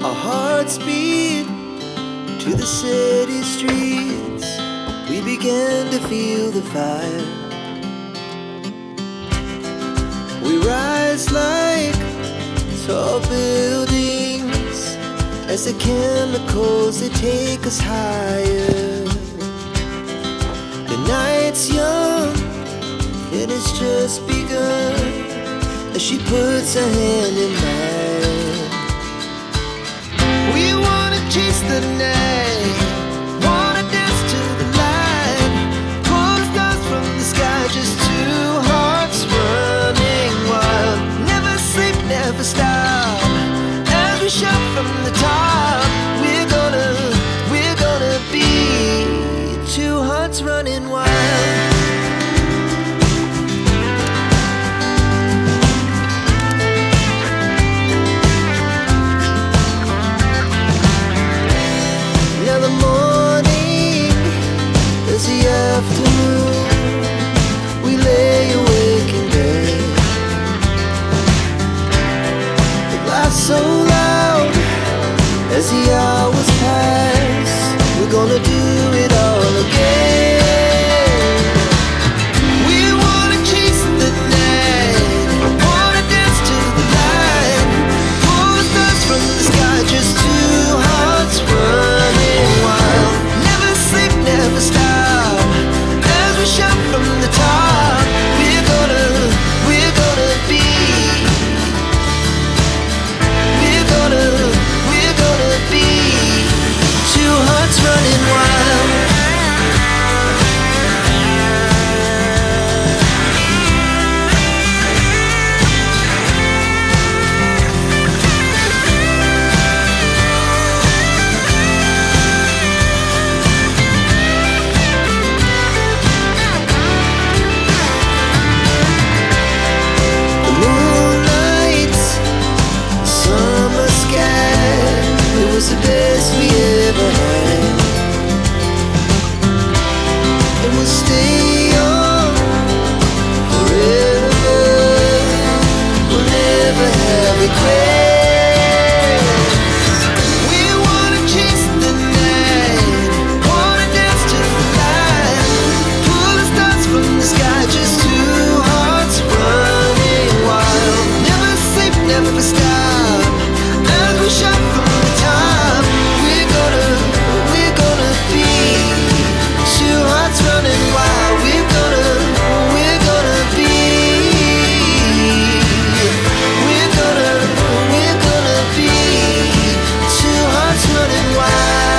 Our hearts beat to the city streets. We began to feel the fire. We rise like tall buildings as the chemicals, they take us higher. The night's young and it's just begun as she puts her hand in mine. We wanna chase the night, wanna dance to the light, pull the stars from the sky, just two hearts running wild. Never sleep, never stop, as we shout from the top. We're gonna be two hearts running wild. Now the morning is the afternoon. We lay awake in bed. The laughs so loud as the hours pass. We're gonna do it all again. We wanna chase the night, wanna dance to the light, pull the stars from the sky, just two hearts running wild. Never sleep, never stop, as we shout from the top. We're gonna be, we're gonna be two hearts running wild. The moonlight, summer sky, it was the best we ever had. And we'll stay on forever. We'll never have regrets. We wanna chase the night, wanna dance to the light, pull the stars from the sky, just two hearts running wild. Never sleep, never stop, as we shout from the top. We're gonna be two hearts running wild. We're gonna be, we're gonna be two hearts running wild.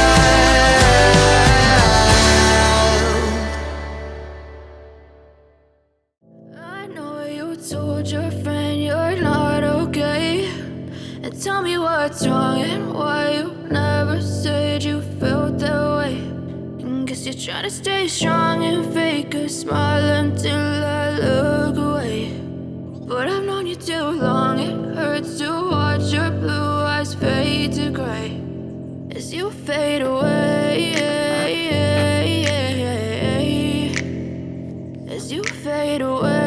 I know you told your friend you're not okay, and tell me what's wrong and why you never said you felt that way. And guess you're trying to stay strong and fake a smile until I look away. But I've known you too long, it hurts to watch your blue eyes fade to gray as you fade away, as you fade away.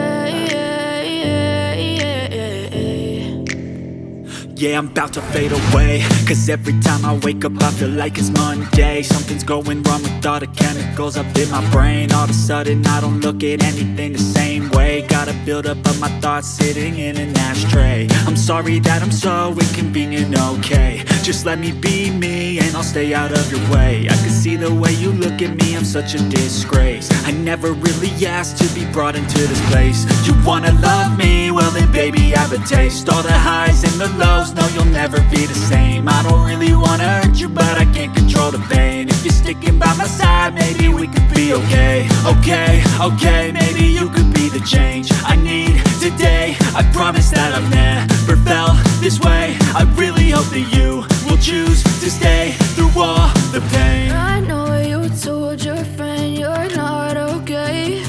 Yeah, I'm about to fade away, cause every time I wake up I feel like it's Monday. Something's going wrong with all the chemicals up in my brain. All of a sudden I don't look at anything the same way. Gotta build up of my thoughts sitting in an ashtray. I'm sorry that I'm so inconvenient, okay. Just let me be me and I'll stay out of your way. I can see the way you look at me, I'm such a disgrace. I never really asked to be brought into this place. You wanna love me? Well then baby I have a taste. All the highs and the lows, no you'll never be the same. I don't really wanna hurt you but I can't control the pain. If you're sticking by my side, maybe we could be okay. Okay, maybe you could be the change I need today. I promise that I've never felt this way. I really hope that you will choose to stay through all the pain. I know you told your friend you're not okay,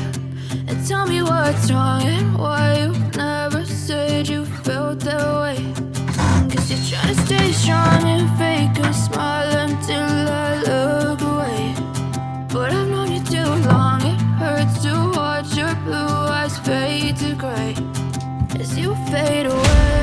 and tell me what's wrong and why you never said you felt that way. Guess you're trying to stay strong and fake a smile until I look away. But I've known you too long, it hurts to watch your blue eyes fade to gray as you fade away.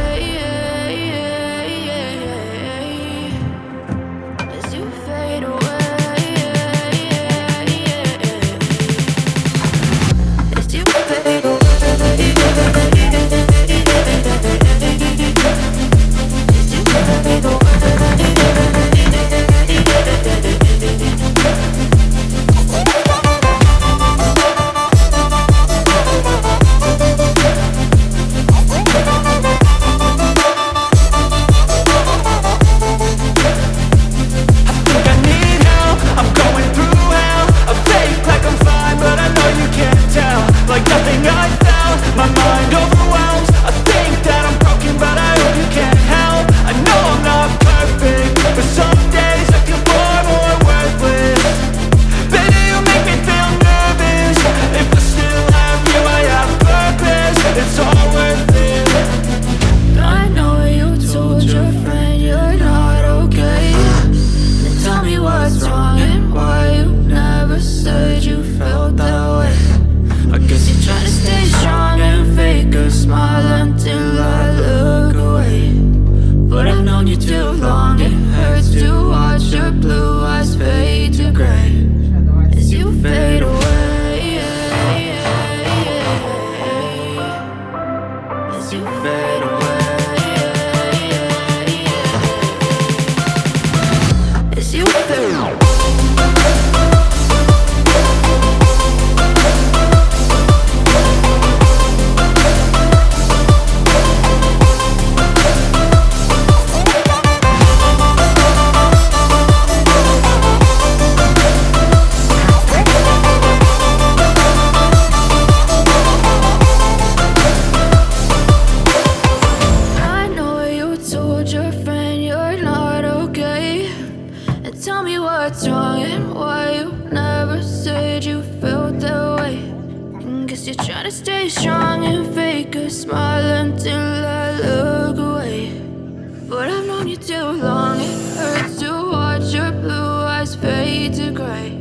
known you too long. It hurts to watch your blue eyes fade to gray as you fade away. As you fade away. As you fade away. Tell me what's wrong and why you never said you felt that way. And guess you're trying to stay strong and fake a smile until I look away. But I've known you too long, it hurts to watch your blue eyes fade to gray.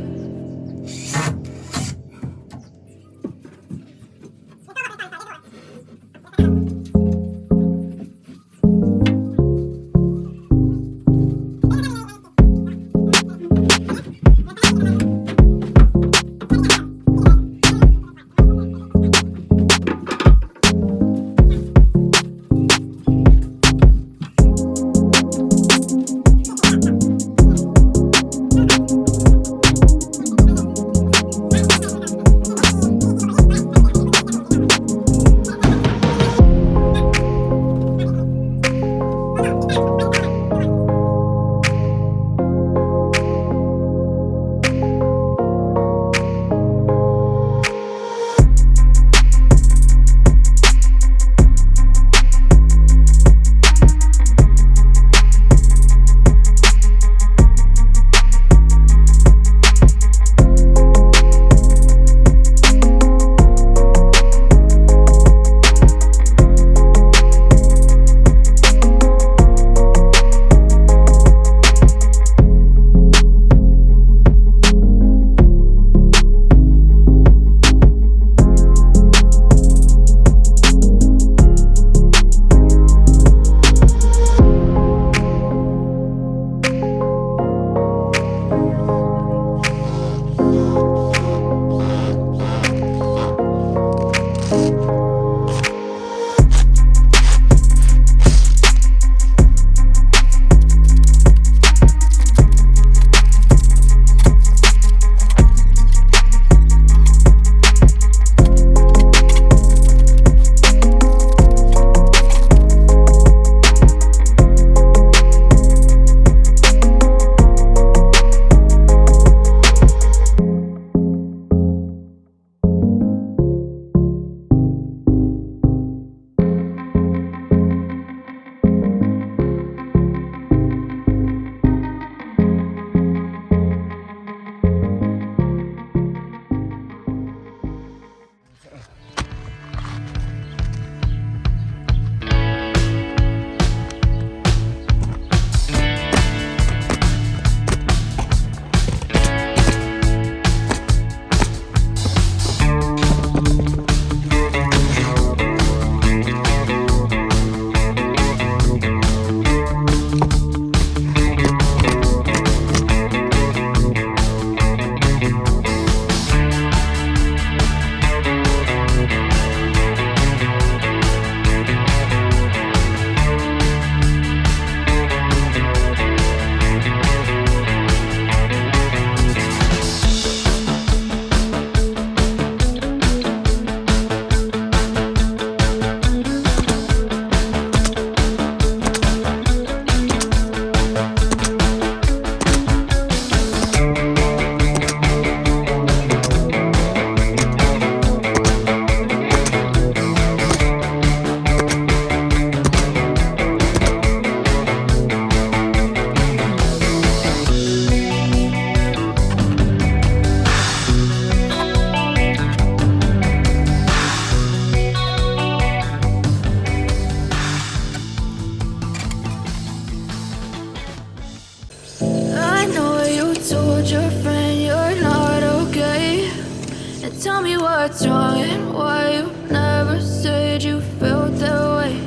Tell me what's wrong and why you never said you felt that way.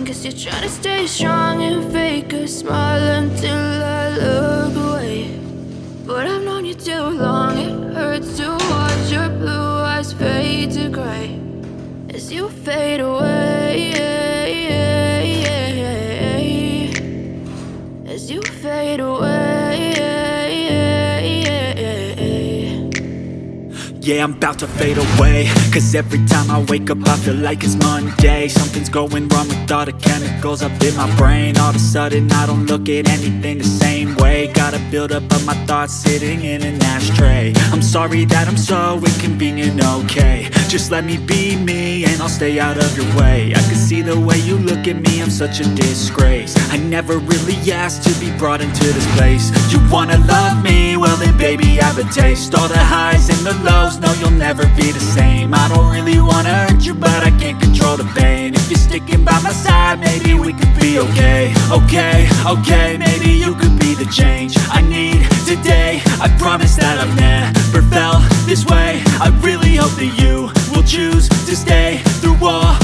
Guess you're trying to stay strong and fake a smile until I look away. But I've known you too long, it hurts to watch your blue eyes fade to gray as you fade away, as you fade away. Yeah, I'm about to fade away, cause every time I wake up I feel like it's Monday. Something's going wrong with all the chemicals up in my brain. All of a sudden I don't look at anything the same way. Got a buildup of my thoughts sitting in an ashtray. I'm sorry that I'm so inconvenient, okay. Just let me be me and I'll stay out of your way. I can see the way you look at me, I'm such a disgrace. I never really asked to be brought into this place. You wanna love me? Well then baby have a taste. All the highs and the lows, no, you'll never be the same. I don't really wanna hurt you, but I can't control the pain. If you're sticking by my side, maybe we could be okay. Okay, maybe you could be the change I need today. I promise that I've never felt this way. I really hope that you will choose to stay through all